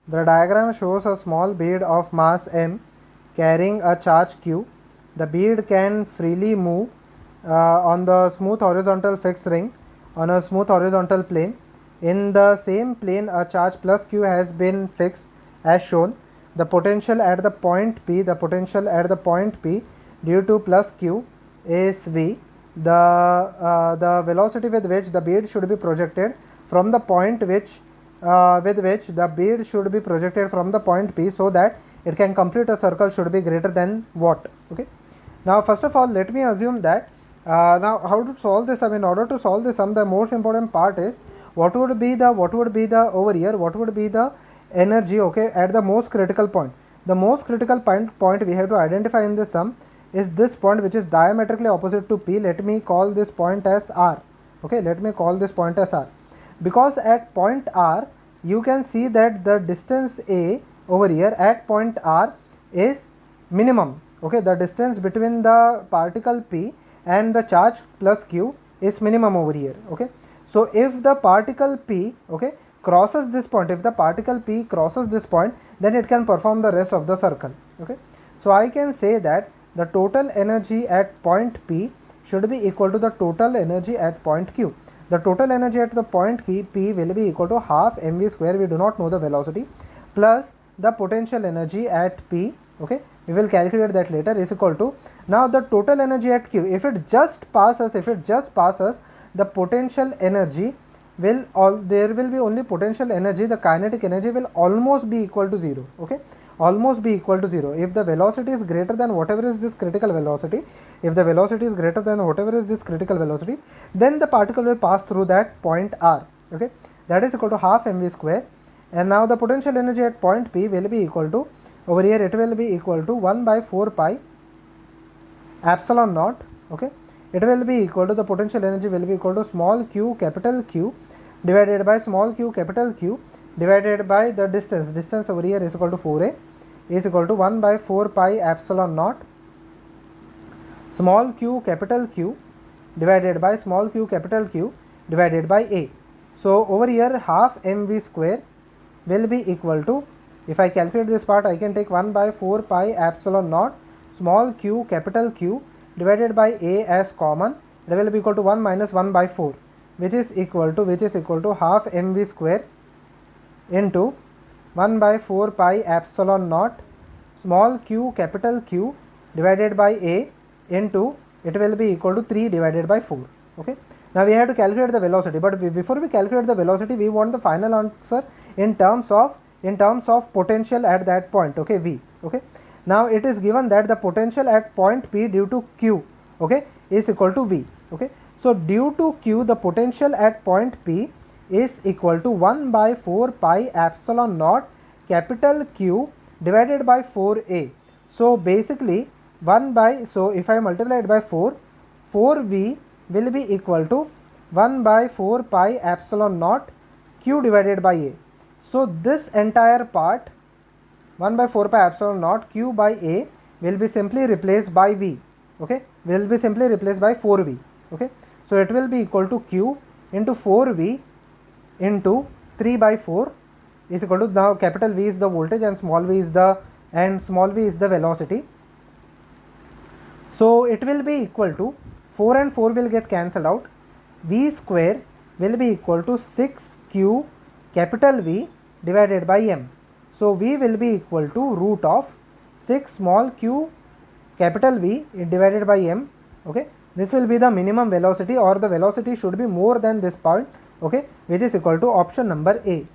The diagram shows a small bead of mass m carrying a charge q. The bead can freely move on the smooth horizontal fixed ring on a smooth horizontal plane. In the same plane, a charge plus q has been fixed as shown. The potential at the point P, due to plus q is V. The velocity with which the bead should be projected from the point P so that it can complete a circle should be greater than what? Okay. Now, first of all, let me assume that now how to solve this? In order to solve this sum, the most important part is what would be the over here? What would be the energy? Okay, at the most critical point. The most critical point we have to identify in this sum is this point, which is diametrically opposite to P. Let me call this point as R. Okay, let me call this point as R, because at point R you can see that the distance A over here at point R is minimum. Okay, the distance between the particle P and the charge plus q is minimum over here. Okay, so if the particle P, okay, crosses this point, then it can perform the rest of the circle. Okay, so I can say that the total energy at point P should be equal to the total energy at point Q. The total energy at the point P will be equal to half mv square, we do not know the velocity, plus the potential energy at P. Okay, we will calculate that later, is equal to, now the total energy at Q, if it just passes, the potential energy will there will be only potential energy, the kinetic energy will almost be equal to 0. Okay, almost be equal to 0 if the velocity is greater than whatever is this critical velocity. If the velocity is greater than whatever is this critical velocity, then the particle will pass through that point R. Okay, that is equal to half mv square. And now the potential energy at point P will be equal to, over here it will be equal to 1 by 4 pi epsilon naught. Okay, it will be equal to, the potential energy will be equal to small q capital Q divided by small q capital Q divided by the distance over here is equal to 4a, is equal to 1 by 4 pi epsilon naught small q capital Q divided by small q capital Q divided by a. So over here half mv square will be equal to, if I calculate this part, I can take 1 by 4 pi epsilon naught small q capital Q divided by a as common. It will be equal to 1 minus 1 by 4, which is equal to half mv square into 1 by 4 pi epsilon naught small q capital Q divided by a into, it will be equal to 3 divided by 4. Okay, now we have to calculate the velocity, but before we calculate the velocity, we want the final answer in terms of potential at that point. Okay, V. Okay, now it is given that the potential at point P due to Q, okay, is equal to V. Okay, so due to Q, the potential at point P is equal to 1 by 4 pi epsilon naught capital Q divided by 4a. So basically 1 by, so if I multiply it by 4v will be equal to 1 by 4 pi epsilon naught Q divided by a. So this entire part 1 by 4 pi epsilon naught Q by a will be simply replaced by V. Okay, will be simply replaced by 4v. Okay, so it will be equal to Q into 4v into 3 by 4 is equal to, now capital V is the voltage and small v is the velocity. So it will be equal to 4 and 4 will get cancelled out. V square will be equal to 6q capital V divided by m. So V will be equal to root of 6 small q capital V divided by m. Okay, this will be the minimum velocity, or the velocity should be more than this point. Okay, which is equal to option number A.